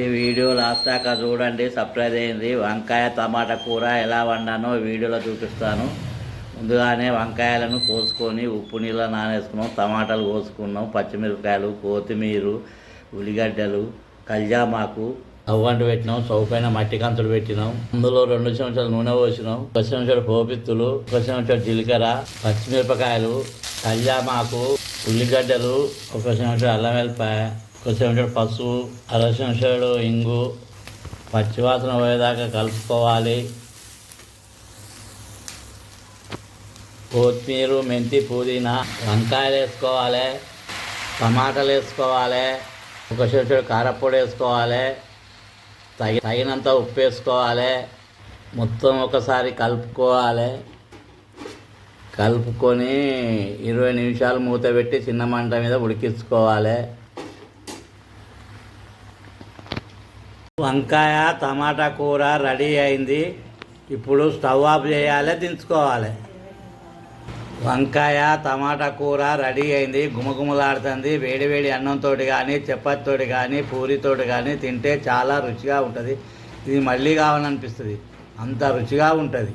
ఈ video last దాకా చూడండి, సర్ప్రైజ్ అయింది. వంకాయ టమాటా కూర ఎలా వండానో వీడియోలో చూపిస్తాను. ముందుగానే వంకాయలను కోసుకొని ఉప్పు నీళ్ళ నానేసుకున్నాం, టమాటాలు కోసుకున్నాం, పచ్చిమిరపకాయలు, కొత్తిమీర, ఉల్లిగడ్డలు, కల్జామాకు అవ్వంటి పెట్టినాం. స్టవ్ పైన మట్టి కంచులు పెట్టినాం. అందులో 2 చెంచాలు నూనె పోసినాం, 1 చెంచాడు పోపిత్తులు, 1 చెంచాడు జీలకర్ర, పచ్చిమిరపకాయలు, కల్జామాకు, ఉల్లిగడ్డలు, 1 చెంచాడు అల్లం వెల్లిపాయ, 1 చెంచాడు పసుపు, 1/2 చెంచాడు ఇంగు, పచ్చివాసన పోయేదాకా కలుపుకోవాలి. కొత్తిమీర, మెంతి, పుదీనా, వంకాయలు వేసుకోవాలి, టమాటాలు వేసుకోవాలి, 1 చెంచాడు కారపొడి వేసుకోవాలి, తగినంత ఉప్పు వేసుకోవాలి. మొత్తం ఒకసారి కలుపుకోవాలి. కలుపుకొని 20 నిమిషాలు మూత పెట్టి చిన్న మంట మీద ఉడికించుకోవాలి. వంకాయ టమాటా కూర రెడీ అయింది. ఇప్పుడు స్టవ్ ఆఫ్ చేయాలి, దించుకోవాలి. వంకాయ టమాటా కూర రెడీ అయింది, గుమగుమలాడుతుంది. వేడి వేడి అన్నంతో కానీ, చపాతీతో కానీ, పూరితో కానీ తింటే చాలా రుచిగా ఉంటుంది. ఇది మళ్ళీ కావాలనిపిస్తుంది, అంత రుచిగా ఉంటుంది.